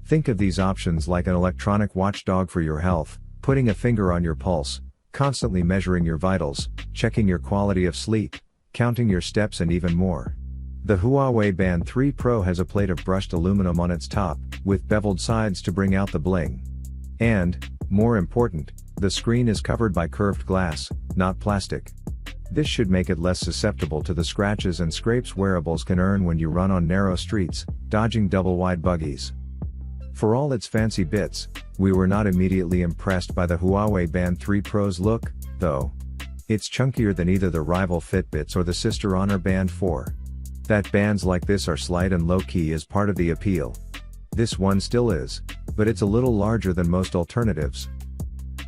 Think of these options like an electronic watchdog for your health, putting a finger on your pulse, constantly measuring your vitals, checking your quality of sleep, counting your steps, and even more. The Huawei Band 3 Pro has a plate of brushed aluminum on its top, with beveled sides to bring out the bling. And, more important, the screen is covered by curved glass, not plastic. This should make it less susceptible to the scratches and scrapes wearables can earn when you run on narrow streets, dodging double-wide buggies. For all its fancy bits, we were not immediately impressed by the Huawei Band 3 Pro's look, though. It's chunkier than either the rival Fitbits or the sister Honor Band 4. That bands like this are slight and low-key is part of the appeal. This one still is, but it's a little larger than most alternatives.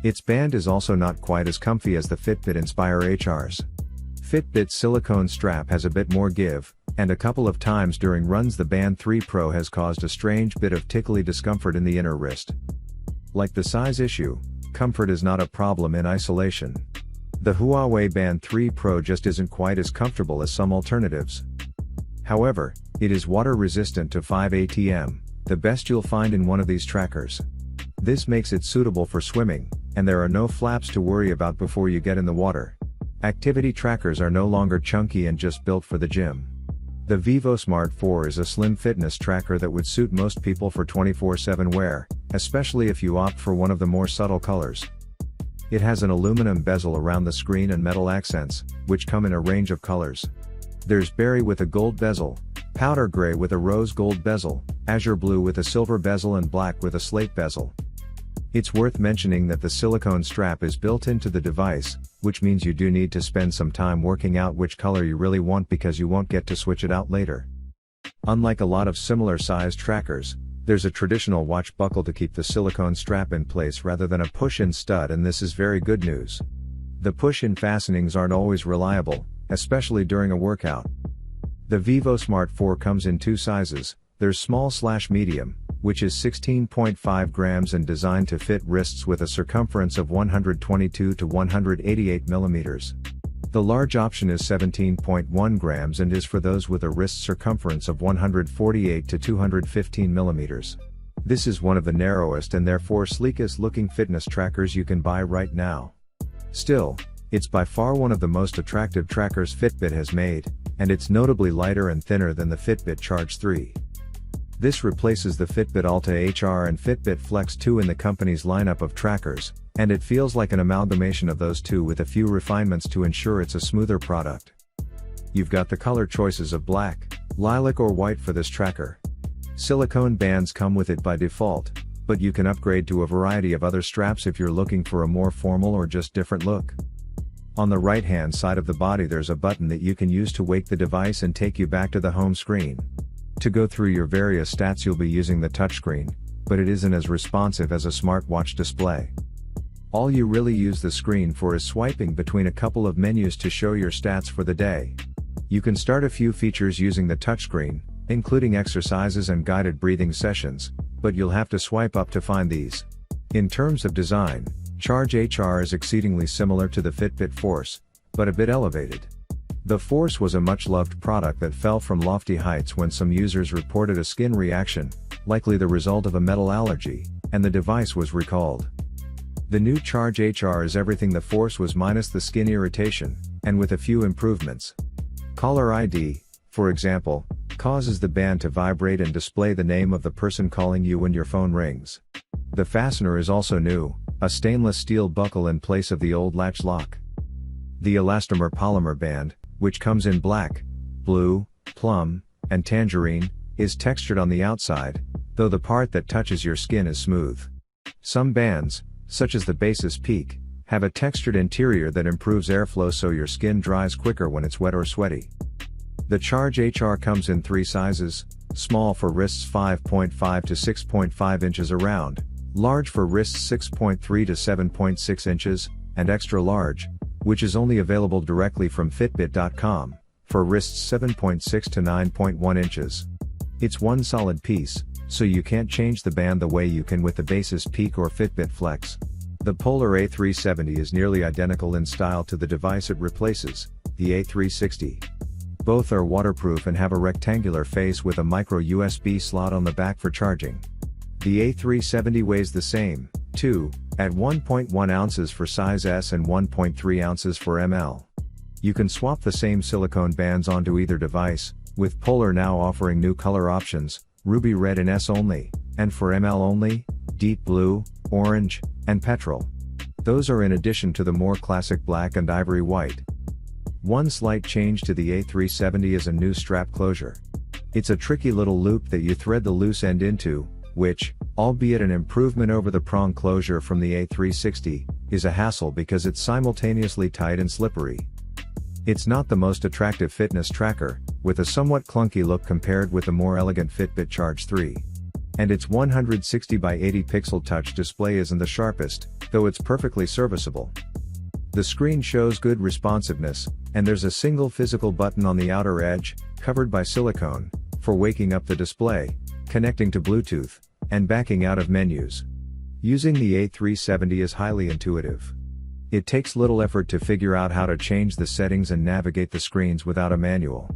Its band is also not quite as comfy as the Fitbit Inspire HR's. Fitbit's silicone strap has a bit more give, and a couple of times during runs the Band 3 Pro has caused a strange bit of tickly discomfort in the inner wrist. Like the size issue, comfort is not a problem in isolation. The Huawei Band 3 Pro just isn't quite as comfortable as some alternatives. However, it is water resistant to 5 atm, the best you'll find in one of these trackers. This makes it suitable for swimming, and there are no flaps to worry about before you get in the water. Activity trackers are no longer chunky and just built for the gym. The vívosmart 4 is a slim fitness tracker that would suit most people for 24/7 wear, especially if you opt for one of the more subtle colors. It has an aluminum bezel around the screen and metal accents, which come in a range of colors. There's berry with a gold bezel, powder gray with a rose gold bezel, azure blue with a silver bezel, and black with a slate bezel. It's worth mentioning that the silicone strap is built into the device, which means you do need to spend some time working out which color you really want because you won't get to switch it out later. Unlike a lot of similar sized trackers, there's a traditional watch buckle to keep the silicone strap in place rather than a push-in stud, and this is very good news. The push-in fastenings aren't always reliable, especially during a workout. The vívosmart 4 comes in two sizes. There's small/medium, which is 16.5 grams and designed to fit wrists with a circumference of 122 to 188 millimeters. The large option is 17.1 grams and is for those with a wrist circumference of 148 to 215 millimeters. This is one of the narrowest and therefore sleekest looking fitness trackers you can buy right now. Still, it's by far one of the most attractive trackers Fitbit has made, and it's notably lighter and thinner than the Fitbit Charge 3. This replaces the Fitbit Alta HR and Fitbit Flex 2 in the company's lineup of trackers, and it feels like an amalgamation of those two with a few refinements to ensure it's a smoother product. You've got the color choices of black, lilac or white for this tracker. Silicone bands come with it by default, but you can upgrade to a variety of other straps if you're looking for a more formal or just different look. On the right-hand side of the body there's a button that you can use to wake the device and take you back to the home screen. To go through your various stats you'll be using the touchscreen, but it isn't as responsive as a smartwatch display. All you really use the screen for is swiping between a couple of menus to show your stats for the day. You can start a few features using the touchscreen, including exercises and guided breathing sessions, but you'll have to swipe up to find these. In terms of design, Charge HR is exceedingly similar to the Fitbit Force, but a bit elevated. The Force was a much-loved product that fell from lofty heights when some users reported a skin reaction, likely the result of a metal allergy, and the device was recalled. The new Charge HR is everything the Force was minus the skin irritation, and with a few improvements. Caller ID, for example, causes the band to vibrate and display the name of the person calling you when your phone rings. The fastener is also new, a stainless steel buckle in place of the old latch lock. The elastomer polymer band, which comes in black, blue, plum, and tangerine, is textured on the outside, though the part that touches your skin is smooth. Some bands, such as the Basis Peak, have a textured interior that improves airflow so your skin dries quicker when it's wet or sweaty. The Charge HR comes in three sizes: small for wrists 5.5 to 6.5 inches around, large for wrists 6.3 to 7.6 inches, and extra large, which is only available directly from Fitbit.com, for wrists 7.6 to 9.1 inches. It's one solid piece, so you can't change the band the way you can with the Basis Peak or Fitbit Flex. The Polar A370 is nearly identical in style to the device it replaces, the A360. Both are waterproof and have a rectangular face with a micro USB slot on the back for charging. The A370 weighs the same, too, at 1.1 ounces for size S and 1.3 ounces for ML. You can swap the same silicone bands onto either device, with Polar now offering new color options, ruby red in S only, and for ML only, deep blue, orange, and petrol. Those are in addition to the more classic black and ivory white. One slight change to the A370 is a new strap closure. It's a tricky little loop that you thread the loose end into, which, albeit an improvement over the prong closure from the A360, is a hassle because it's simultaneously tight and slippery. It's not the most attractive fitness tracker, with a somewhat clunky look compared with the more elegant Fitbit Charge 3. And its 160 by 80 pixel touch display isn't the sharpest, though it's perfectly serviceable. The screen shows good responsiveness, and there's a single physical button on the outer edge, covered by silicone, for waking up the display, connecting to Bluetooth, and backing out of menus. Using the A370 is highly intuitive. It takes little effort to figure out how to change the settings and navigate the screens without a manual.